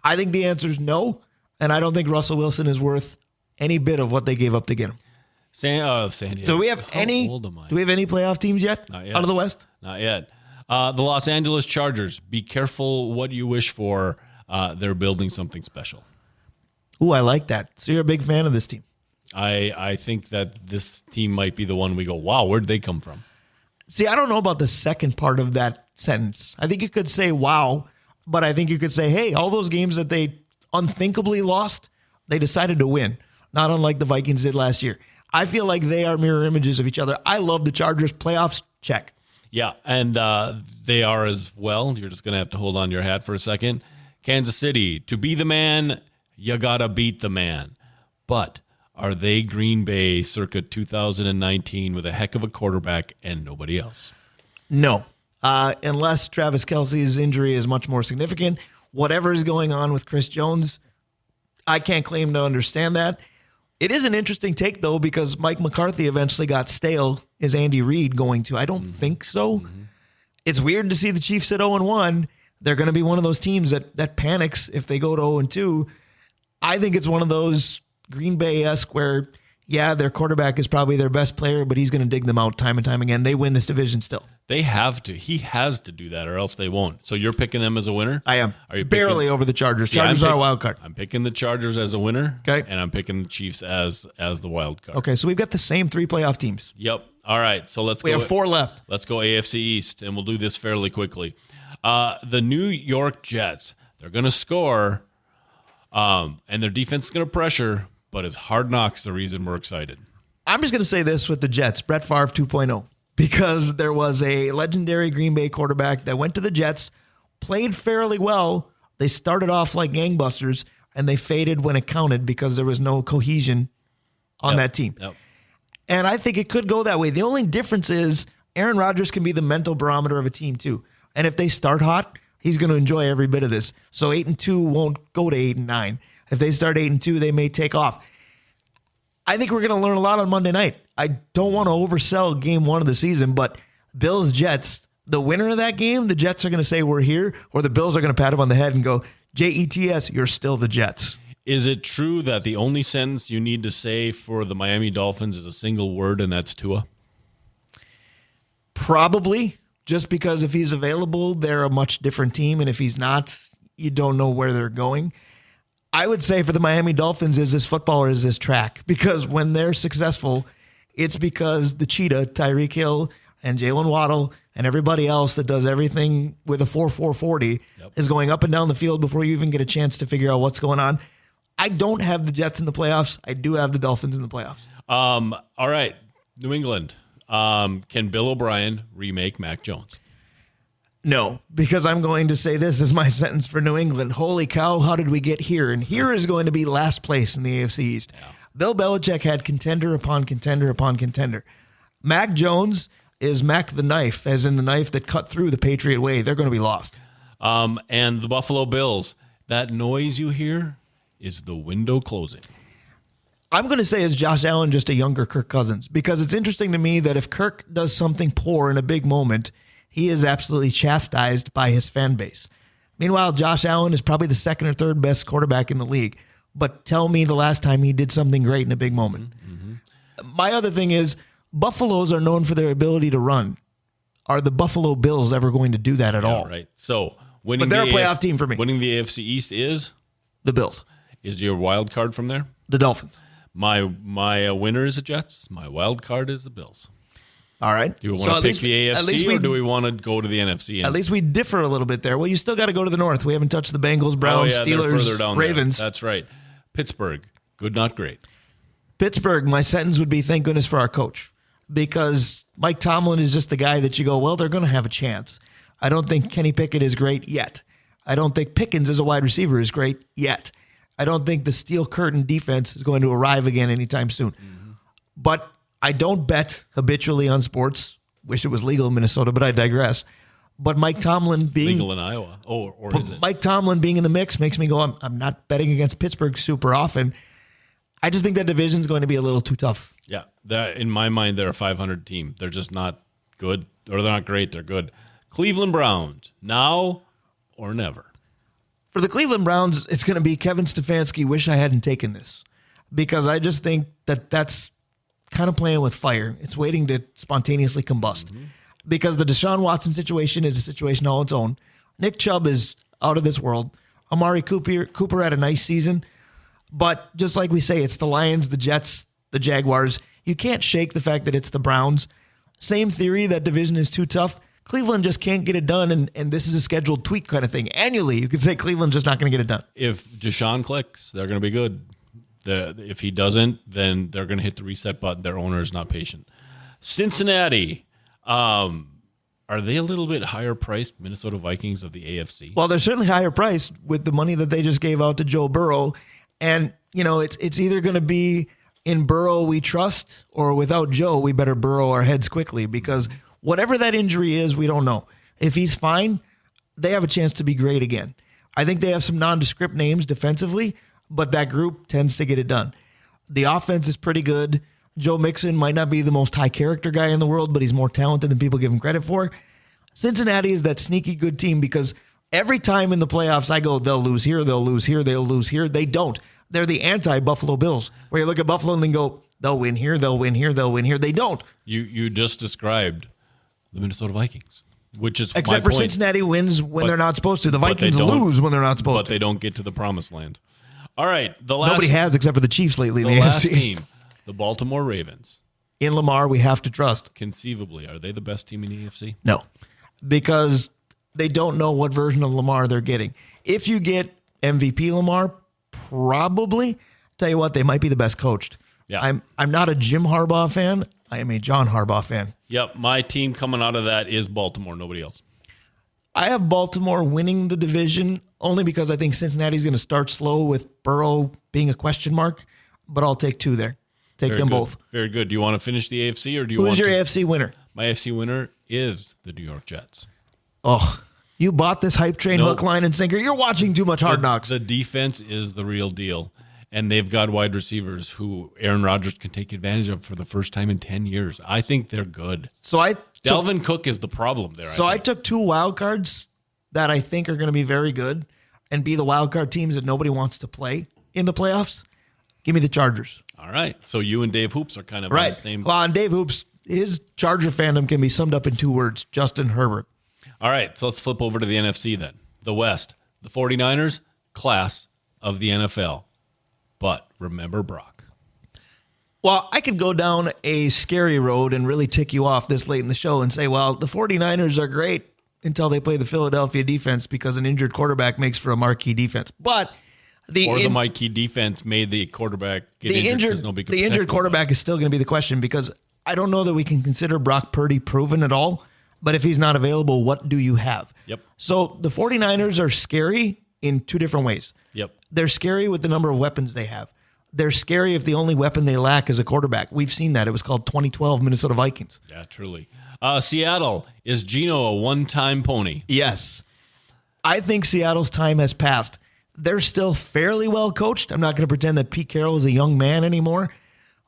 B: I think the answer is no, and I don't think Russell Wilson is worth any bit of what they gave up to get him.
C: San Diego.
B: Do we have any playoff teams yet,
C: Not yet.
B: out of the West?
C: Not yet. The Los Angeles Chargers. Be careful what you wish for. They're building something special.
B: Ooh, I like that. So you're a big fan of this team.
C: I think that this team might be the one we go, wow, where'd they come from?
B: See, I don't know about the second part of that sentence. I think you could say, wow, but I think you could say, hey, all those games that they unthinkably lost, they decided to win, not unlike the Vikings did last year. I feel like they are mirror images of each other. I love the Chargers. Playoffs, check.
C: Yeah, and they are as well. You're just going to have to hold on to your hat for a second. Kansas City, to be the man, you got to beat the man. But are they Green Bay circa 2019 with a heck of a quarterback and nobody else?
B: No, unless Travis Kelce's injury is much more significant. Whatever is going on with Chris Jones, I can't claim to understand that. It is an interesting take, though, because Mike McCarthy eventually got stale. Is Andy Reid going to? I don't think so. It's weird to see the Chiefs at 0-1. They're going to be one of those teams that panics if they go to 0-2. I think it's one of those Green Bay-esque where, yeah, their quarterback is probably their best player, but he's going to dig them out time and time again. They win this division still.
C: They have to. He has to do that or else they won't. So you're picking them as a winner?
B: I am.
C: Are you
B: barely over the Chargers. Chargers are a wild card.
C: I'm picking the Chargers as a winner.
B: Okay.
C: And I'm picking the Chiefs as the wild card.
B: Okay, so we've got the same 3 playoff teams.
C: Yep. All right. So
B: We have 4 left.
C: Let's go AFC East, and we'll do this fairly quickly. The New York Jets, they're going to score, and their defense is going to pressure, but it's Hard Knocks the reason we're excited.
B: I'm just going to say this with the Jets, Brett Favre 2.0, because there was a legendary Green Bay quarterback that went to the Jets, played fairly well. They started off like gangbusters, and they faded when it counted because there was no cohesion on that team.
C: Yep.
B: And I think it could go that way. The only difference is Aaron Rodgers can be the mental barometer of a team too. And if they start hot, he's going to enjoy every bit of this. So 8-2 won't go to 8-9. If they start 8-2, they may take off. I think we're going to learn a lot on Monday night. I don't want to oversell game 1 of the season, but Bills-Jets, the winner of that game, the Jets are going to say we're here, or the Bills are going to pat him on the head and go, Jets, you're still the Jets.
C: Is it true that the only sentence you need to say for the Miami Dolphins is a single word, and that's Tua?
B: Probably, just because if he's available, they're a much different team, and if he's not, you don't know where they're going. I would say for the Miami Dolphins, is this football or is this track? Because when they're successful, it's because the cheetah, Tyreek Hill and Jalen Waddle and everybody else that does everything with a 4.40 is going up and down the field before you even get a chance to figure out what's going on. I don't have the Jets in the playoffs. I do have the Dolphins in the playoffs.
C: All right, New England. Can Bill O'Brien remake Mac Jones?
B: No, because I'm going to say this is my sentence for New England. Holy cow, how did we get here? And here is going to be last place in the AFC East. Yeah. Bill Belichick had contender upon contender upon contender. Mac Jones is Mac the knife, as in the knife that cut through the Patriot way. They're going to be lost.
C: And the Buffalo Bills, that noise you hear is the window closing.
B: I'm going to say is Josh Allen just a younger Kirk Cousins? Because it's interesting to me that if Kirk does something poor in a big moment, he is absolutely chastised by his fan base. Meanwhile, Josh Allen is probably the second or third best quarterback in the league. But tell me the last time he did something great in a big moment. Mm-hmm. My other thing is Buffaloes are known for their ability to run. Are the Buffalo Bills ever going to do that at all?
C: Right. So winning,
B: but they're a playoff team for me.
C: Winning the AFC East is
B: the Bills.
C: Is your wild card from there?
B: The Dolphins.
C: My winner is the Jets. My wild card is the Bills.
B: All right.
C: Do we want to pick the AFC or do we want to go to the NFC?
B: At least we differ a little bit there. Well, you still got to go to the North. We haven't touched the Bengals, Browns, Steelers, Ravens.
C: There. That's right. Pittsburgh, good, not great.
B: Pittsburgh, my sentence would be thank goodness for our coach. Because Mike Tomlin is just the guy that you go, well, they're going to have a chance. I don't think Kenny Pickett is great yet. I don't think Pickens as a wide receiver is great yet. I don't think the steel curtain defense is going to arrive again anytime soon. Mm-hmm. But I don't bet habitually on sports. Wish it was legal in Minnesota, but I digress. But Mike Tomlin being
C: legal in Iowa, or is it?
B: Mike Tomlin being in the mix makes me go, I'm not betting against Pittsburgh super often. I just think that division is going to be a little too tough.
C: Yeah, in my mind, they're a 500 team. They're just not good, or they're not great. They're good. Cleveland Browns, now or never.
B: For the Cleveland Browns, it's going to be Kevin Stefanski. Wish I hadn't taken this, because I just think that's kind of playing with fire. It's waiting to spontaneously combust. Mm-hmm. Because the Deshaun Watson situation is a situation all its own. Nick Chubb is out of this world. Amari Cooper had a nice season. But just like we say, it's the Lions, the Jets, the Jaguars. You can't shake the fact that it's the Browns. Same theory, that division is too tough. Cleveland just can't get it done, and this is a scheduled tweak kind of thing. Annually, you could say Cleveland's just not going to get it done.
C: If Deshaun clicks, they're going to be good. If he doesn't, then they're going to hit the reset button. Their owner is not patient. Cincinnati, are they a little bit higher priced Minnesota Vikings of the AFC?
B: Well, they're certainly higher priced with the money that they just gave out to Joe Burrow. And, it's either going to be in Burrow we trust, or without Joe, we better burrow our heads quickly, because whatever that injury is, we don't know. If he's fine, they have a chance to be great again. I think they have some nondescript names defensively, but that group tends to get it done. The offense is pretty good. Joe Mixon might not be the most high character guy in the world, but he's more talented than people give him credit for. Cincinnati is that sneaky good team, because every time in the playoffs I go, they'll lose here, they'll lose here, they'll lose here. They don't. They're the anti-Buffalo Bills, where you look at Buffalo and then go, they'll win here, they'll win here, they'll win here. They don't.
C: You just described the Minnesota Vikings, which is
B: except for Cincinnati wins when they're not supposed to. The Vikings lose when they're not supposed to.
C: But they don't get to the promised land. All right,
B: nobody has except for the Chiefs lately.
C: The last team, the Baltimore Ravens.
B: In Lamar, we have to trust.
C: Conceivably, are they the best team in the AFC?
B: No, because they don't know what version of Lamar they're getting. If you get MVP Lamar, probably. Tell you what, they might be the best coached.
C: Yeah.
B: I'm not a Jim Harbaugh fan. I am a John Harbaugh fan.
C: Yep, my team coming out of that is Baltimore, nobody else.
B: I have Baltimore winning the division only because I think Cincinnati's going to start slow with Burrow being a question mark, but I'll take two there. Take them both.
C: Very good. Do you want to finish the AFC or do you want
B: Who's your AFC winner?
C: My AFC winner is the New York Jets.
B: Oh, you bought this hype train, hook, line, and sinker. You're watching too much Hard Knocks.
C: The defense is the real deal. And they've got wide receivers who Aaron Rodgers can take advantage of for the first time in 10 years. I think they're good. Dalvin Cook is the problem there.
B: I took two wild cards that I think are going to be very good and be the wild card teams that nobody wants to play in the playoffs. Give me the Chargers.
C: All right. So you and Dave Hoops are kind of
B: right.
C: on the same.
B: Well, and Dave Hoops, his Charger fandom can be summed up in two words: Justin Herbert.
C: All right. So let's flip over to the NFC then. The West. The 49ers, class of the NFL. But remember Brock.
B: Well, I could go down a scary road and really tick you off this late in the show and say, well, the 49ers are great until they play the Philadelphia defense because an injured quarterback makes for a marquee defense. But
C: the marquee defense made the quarterback get injured.
B: The injured quarterback is still going to be the question, because I don't know that we can consider Brock Purdy proven at all. But if he's not available, what do you have?
C: Yep.
B: So the 49ers are scary in two different ways.
C: Yep.
B: They're scary with the number of weapons they have. They're scary if the only weapon they lack is a quarterback. We've seen that. It was called 2012 Minnesota Vikings.
C: Yeah, truly. Seattle, is Geno a one-time pony?
B: Yes. I think Seattle's time has passed. they're still fairly well coached. I'm not going to pretend that Pete Carroll is a young man anymore,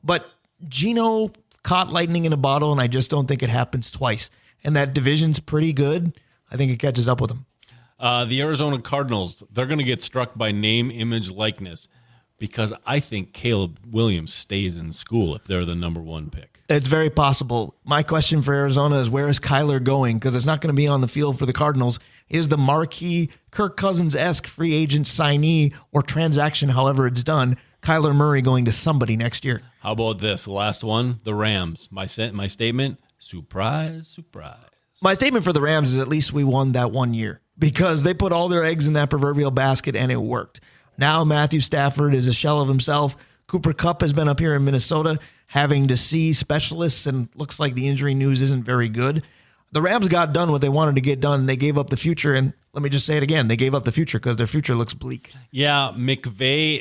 B: but Geno caught lightning in a bottle, and I just don't think it happens twice. And that division's pretty good. I think it catches up with them.
C: The Arizona Cardinals, they're going to get struck by name, image, likeness because I think Caleb Williams stays in school if they're the number 1 pick.
B: It's very possible. My question for Arizona is, where is Kyler going? Because it's not going to be on the field for the Cardinals. Is the marquee Kirk Cousins-esque free agent signee or transaction, however it's done, Kyler Murray going to somebody next year?
C: How about this? The last one, the Rams. My statement, surprise, surprise.
B: My statement for the Rams is at least we won that 1 year because they put all their eggs in that proverbial basket and it worked. Now Matthew Stafford is a shell of himself. Cooper Kupp has been up here in Minnesota having to see specialists, and looks like the injury news isn't very good. The Rams got done what they wanted to get done. They gave up the future, and let me just say it again. They gave up the future because their future looks bleak.
C: Yeah,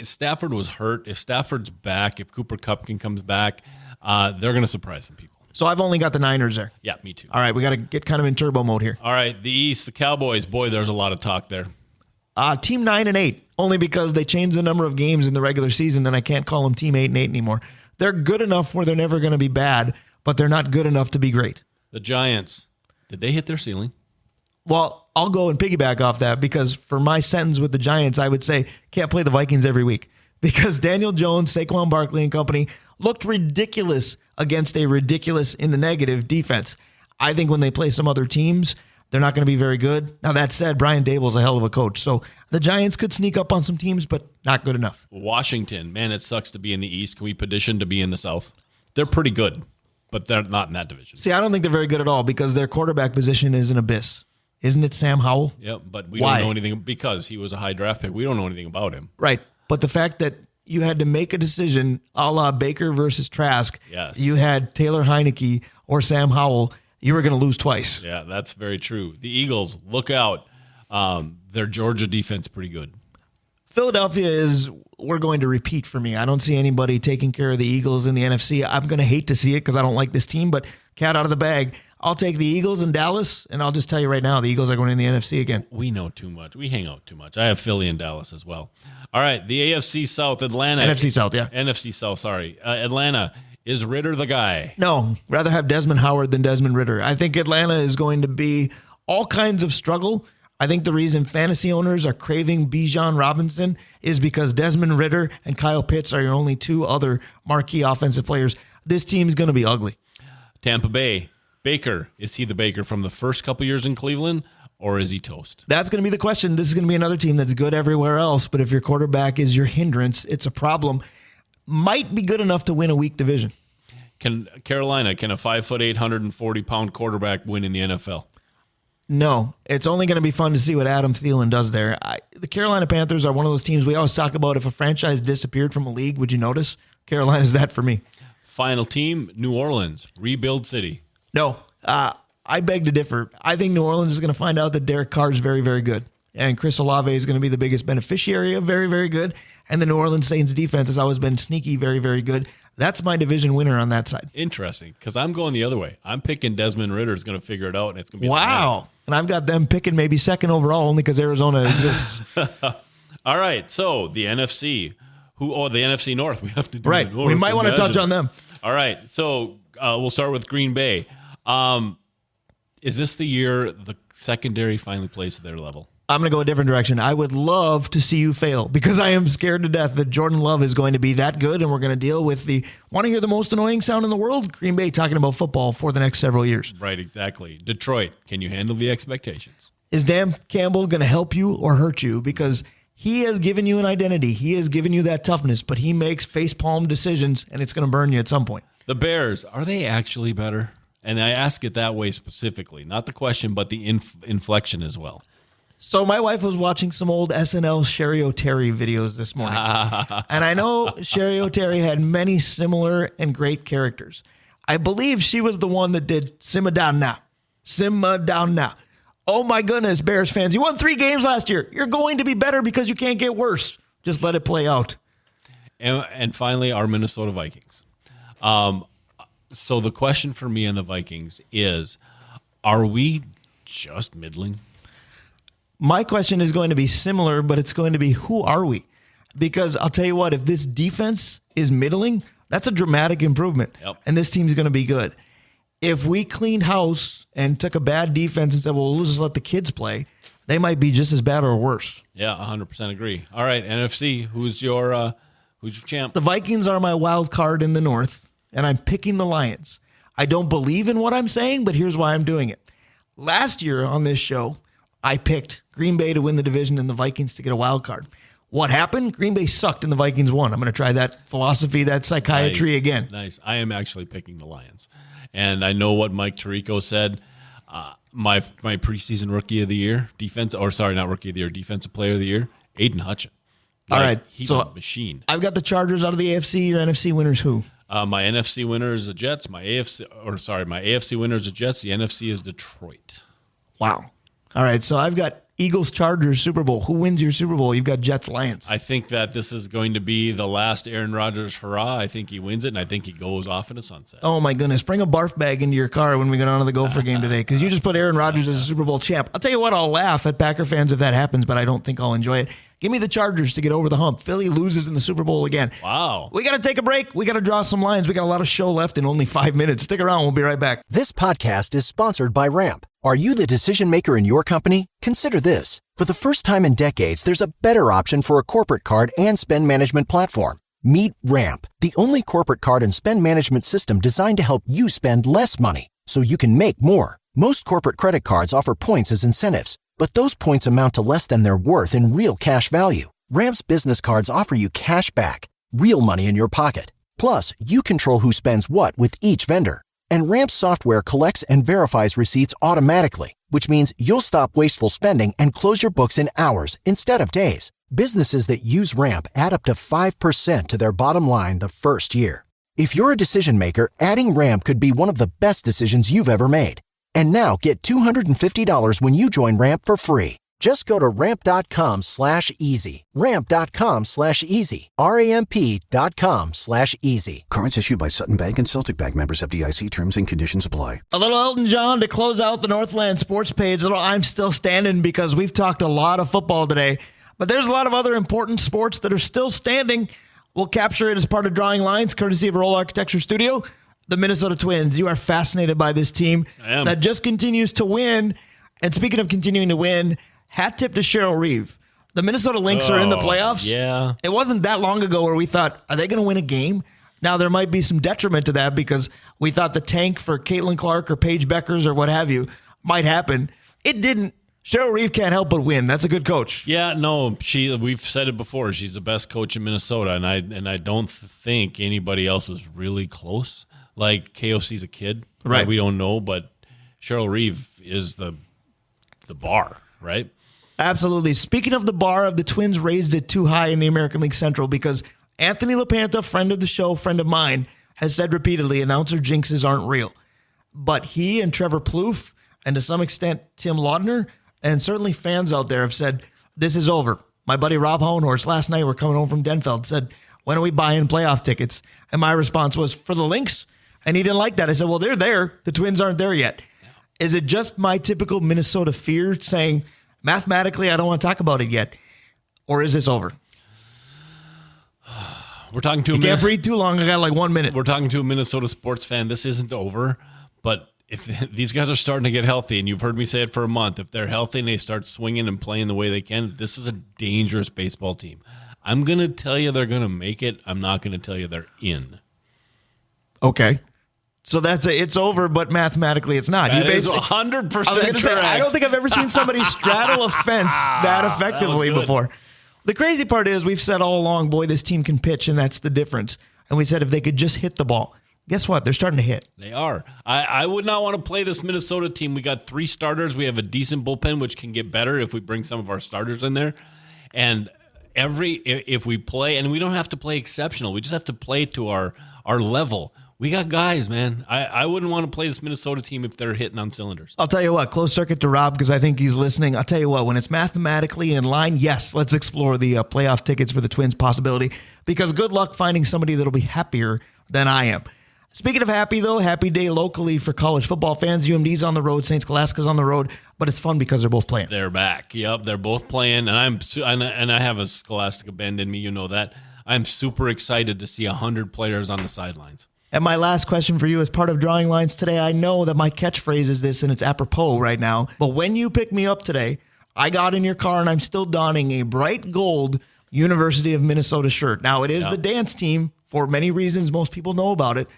C: Stafford was hurt. If Stafford's back, if Cooper Kupp comes back, they're going to surprise some people.
B: So I've only got the Niners there.
C: Yeah, me too.
B: All right, we got to get kind of in turbo mode here.
C: All right, the East, the Cowboys. Boy, there's a lot of talk there.
B: Team 9-8, only because they changed the number of games in the regular season, and I can't call them Team 8-8 anymore. They're good enough where they're never going to be bad, but they're not good enough to be great.
C: The Giants, did they hit their ceiling?
B: Well, I'll go and piggyback off that because for my sentence with the Giants, I would say can't play the Vikings every week because Daniel Jones, Saquon Barkley and company looked ridiculous against a ridiculous in the negative defense. I think when they play some other teams, they're not going to be very good. Now, that said, Brian Dable's a hell of a coach. So the Giants could sneak up on some teams, but not good enough.
C: Washington, man, it sucks to be in the East. Can we petition to be in the South? They're pretty good, but they're not in that division.
B: See, I don't think they're very good at all because their quarterback position is an abyss. Isn't it Sam Howell?
C: Yep, but we
B: Why?
C: don't know anything because he was a high draft pick. We don't know anything about him.
B: Right. But the fact that you had to make a decision a la Baker versus Trask,
C: yes.
B: You had Taylor Heineke or Sam Howell, you were going to lose twice.
C: Yeah, that's very true. The Eagles, look out. Their Georgia defense pretty good.
B: Philadelphia we're going to repeat for me. I don't see anybody taking care of the Eagles in the NFC. I'm going to hate to see it because I don't like this team, but cat out of the bag. I'll take the Eagles in Dallas, and I'll just tell you right now, the Eagles are going in the NFC again.
C: We know too much. We hang out too much. I have Philly and Dallas as well. All right, the AFC South, Atlanta.
B: NFC South, yeah.
C: NFC South, sorry. Atlanta. Is Ritter the guy?
B: No, rather have Desmond Howard than Desmond Ritter. I think Atlanta is going to be all kinds of struggle. I think the reason fantasy owners are craving Bijan Robinson is because Desmond Ritter and Kyle Pitts are your only two other marquee offensive players. This team is going to be ugly.
C: Tampa Bay. Baker. Is he the Baker from the first couple years in Cleveland, or is he toast?
B: That's going to be the question. This is going to be another team that's good everywhere else, but if your quarterback is your hindrance, it's a problem. Might be good enough to win a weak division.
C: Can a 5'8", 140-pound quarterback win in the NFL?
B: No. It's only going to be fun to see what Adam Thielen does there. The Carolina Panthers are one of those teams we always talk about. If a franchise disappeared from a league, would you notice? Carolina's that for me.
C: Final team, New Orleans. Rebuild city.
B: No. I beg to differ. I think New Orleans is going to find out that Derek Carr is very, very good. And Chris Olave is going to be the biggest beneficiary of very, very good. And the New Orleans Saints defense has always been sneaky, very, very good. That's my division winner on that side.
C: Interesting, because I'm going the other way. I'm picking Desmond Ritter is going to figure it out, and it's going to be
B: wow. And I've got them picking maybe second overall only because Arizona exists.
C: All right, so the NFC, the NFC North, we have to do
B: right. We might want to touch on them.
C: All right, so we'll start with Green Bay. Is this the year the secondary finally plays to their level?
B: I'm going to go a different direction. I would love to see you fail because I am scared to death that Jordan Love is going to be that good, and we're going to deal with want to hear the most annoying sound in the world? Green Bay talking about football for the next several years.
C: Right, exactly. Detroit, can you handle the expectations?
B: Is Dan Campbell going to help you or hurt you? Because he has given you an identity. He has given you that toughness, but he makes facepalm decisions, and it's going to burn you at some point.
C: The Bears, are they actually better? And I ask it that way specifically. Not the question, but the inflection as well.
B: So my wife was watching some old SNL Sherry O'Terry videos this morning. And I know Sherry O'Terry had many similar and great characters. I believe she was the one that did Simmer Down Now. Simmer Down Now. Oh my goodness, Bears fans. You won 3 games last year. You're going to be better because you can't get worse. Just let it play out.
C: And finally, our Minnesota Vikings. So the question for me on the Vikings is, are we just middling?
B: My question is going to be similar, but it's going to be, who are we? Because I'll tell you what, if this defense is middling, that's a dramatic improvement.
C: Yep.
B: And this team's going to be good. If we cleaned house and took a bad defense and said, well, we'll just let the kids play, they might be just as bad or worse.
C: Yeah, 100% agree. All right, NFC, who's your champ?
B: The Vikings are my wild card in the North, and I'm picking the Lions. I don't believe in what I'm saying, but here's why I'm doing it. Last year on this show, I picked Green Bay to win the division and the Vikings to get a wild card. What happened? Green Bay sucked and the Vikings won. I'm going to try that philosophy, that psychiatry again.
C: Nice. I am actually picking the Lions. And I know what Mike Tirico said. My preseason rookie of the year, defensive player of the year, Aiden Hutchin.
B: All right.
C: He's
B: so
C: a machine.
B: I've got the Chargers out of the AFC. Your NFC winners who?
C: My NFC winner is the Jets. My AFC winner is the Jets. The NFC is Detroit.
B: Wow. All right. So I've got Eagles, Chargers, Super Bowl. Who wins your Super Bowl? You've got Jets, Lions.
C: I think that this is going to be the last Aaron Rodgers hurrah. I think he wins it, and I think he goes off in a sunset.
B: Oh, my goodness. Bring a barf bag into your car when we go down to the Gopher game today, because you just put Aaron Rodgers as a Super Bowl champ. I'll tell you what, I'll laugh at Packer fans if that happens, but I don't think I'll enjoy it. Give me the Chargers to get over the hump. Philly loses in the Super Bowl again.
C: Wow.
B: We got to take a break. We got to draw some lines. We got a lot of show left in only 5 minutes. Stick around. We'll be right back.
E: This podcast is sponsored by Ramp. Are you the decision maker in your company? Consider this. For the first time in decades, there's a better option for a corporate card and spend management platform. Meet Ramp, the only corporate card and spend management system designed to help you spend less money so you can make more. Most corporate credit cards offer points as incentives, but those points amount to less than their worth in real cash value. Ramp's business cards offer you cash back, real money in your pocket. Plus, you control who spends what with each vendor. And Ramp's software collects and verifies receipts automatically, which means you'll stop wasteful spending and close your books in hours instead of days. Businesses that use Ramp add up to 5% to their bottom line the first year. If you're a decision maker, adding Ramp could be one of the best decisions you've ever made. And now get $250 when you join Ramp for free. Just go to ramp.com/easy. Ramp.com/easy. RAMP.com/easy.
F: Cards issued by Sutton Bank and Celtic Bank, members FDIC. Terms and conditions apply.
B: A little Elton John to close out the Northland Sports page. A little I'm Still Standing, because we've talked a lot of football today, but there's a lot of other important sports that are still standing. We'll capture it as part of Drawing Lines, courtesy of Roll Architecture Studio. The Minnesota Twins. You are fascinated by this team that just continues to win. And speaking of continuing to win, hat tip to Cheryl Reeve. The Minnesota Lynx are in the playoffs.
C: Yeah.
B: It wasn't that long ago where we thought, are they going to win a game? Now, there might be some detriment to that because we thought the tank for Caitlin Clark or Paige Beckers or what have you might happen. It didn't. Cheryl Reeve can't help but win. That's a good coach.
C: Yeah, no, we've said it before. She's the best coach in Minnesota, and I don't think anybody else is really close. Like KOC's a kid,
B: right?
C: We don't know, but Cheryl Reeve is the bar, right?
B: Absolutely. Speaking of the bar, of the Twins raised it too high in the American League Central because Anthony LaPanta, friend of the show, friend of mine, has said repeatedly announcer jinxes aren't real. But he and Trevor Plouffe, and to some extent Tim Laudner, and certainly fans out there have said, this is over. My buddy Rob Hohenhorst last night, we're coming home from Denfeld, said, when are we buying playoff tickets? And my response was, for the Lynx? And he didn't like that. I said, well, they're there. The Twins aren't there yet. Yeah. Is it just my typical Minnesota fear saying, mathematically, I don't want to talk about it yet? Or is this over?
C: We're talking to
B: you can't breathe too long. I got like 1 minute.
C: We're talking to a Minnesota sports fan. This isn't over, but if these guys are starting to get healthy, and you've heard me say it for a month, if they're healthy and they start swinging and playing the way they can, this is a dangerous baseball team. I'm going to tell you they're going to make it. I'm not going to tell you they're in.
B: Okay. So it's over, but mathematically it's not.
C: That is 100% correct.
B: I don't think I've ever seen somebody straddle a fence that effectively before. The crazy part is we've said all along, boy, this team can pitch, and that's the difference. And we said if they could just hit the ball. Guess what? They're starting to hit.
C: They are. I would not want to play this Minnesota team. We got 3 starters. We have a decent bullpen, which can get better if we bring some of our starters in there. And if we play, and we don't have to play exceptional, we just have to play to our level. We got guys, man. I wouldn't want to play this Minnesota team if they're hitting on cylinders.
B: I'll tell you what, close circuit to Rob, because I think he's listening. I'll tell you what, when it's mathematically in line, yes, let's explore the playoff tickets for the Twins possibility, because good luck finding somebody that'll be happier than I am. Speaking of happy, though, happy day locally for college football fans. UMD's on the road, St. Scholastica's on the road, but it's fun because they're both playing.
C: They're back. Yep, they're both playing, and I have a Scholastica bend in me. You know that. I'm super excited to see 100 players on the sidelines.
B: And my last question for you as part of Drawing Lines today, I know that my catchphrase is this, and it's apropos right now, but when you picked me up today, I got in your car, and I'm still donning a bright gold University of Minnesota shirt. Now, it is the dance team for many reasons. Most people know about it.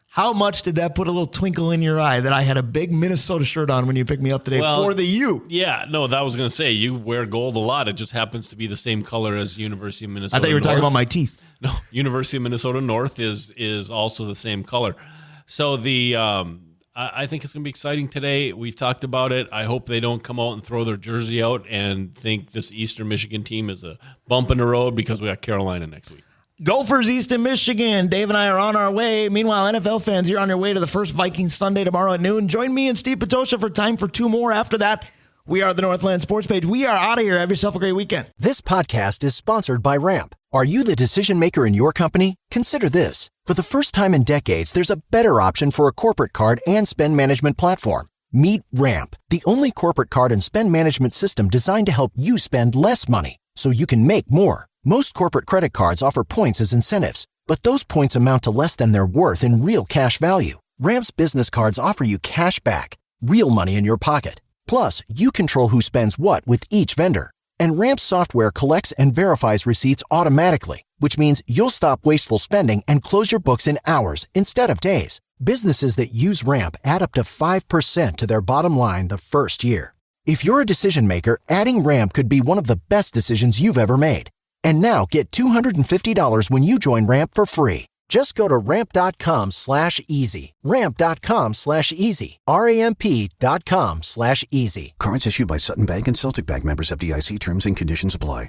B: How much did that put a little twinkle in your eye that I had a big Minnesota shirt on when you picked me up today for the U?
C: Yeah, no, that was going to say, you wear gold a lot. It just happens to be the same color as University of Minnesota
B: I thought you were talking
C: North.
B: about my teeth.
C: No, University of Minnesota North is also the same color. So I think it's going to be exciting today. We've talked about it. I hope they don't come out and throw their jersey out and think this Eastern Michigan team is a bump in the road because we got Carolina next week.
B: Gophers, Eastern Michigan. Dave and I are on our way. Meanwhile, NFL fans, you're on your way to the first Vikings Sunday tomorrow at noon. Join me and Steve Patosha for time for two more. After that, we are the Northland Sports Page. We are out of here. Have yourself a great weekend.
E: This podcast is sponsored by Ramp. Are you the decision maker in your company? Consider this. For the first time in decades, there's a better option for a corporate card and spend management platform. Meet Ramp, the only corporate card and spend management system designed to help you spend less money so you can make more. Most corporate credit cards offer points as incentives, but those points amount to less than their worth in real cash value. Ramp's business cards offer you cash back, real money in your pocket. Plus, you control who spends what with each vendor. And Ramp's software collects and verifies receipts automatically, which means you'll stop wasteful spending and close your books in hours instead of days. Businesses that use Ramp add up to 5% to their bottom line the first year. If you're a decision maker, adding Ramp could be one of the best decisions you've ever made. And now get $250 when you join Ramp for free. Just go to ramp.com/easy. Ramp.com/easy. RAMP.com/easy.
F: Cards issued by Sutton Bank and Celtic Bank, members FDIC. Terms and conditions apply.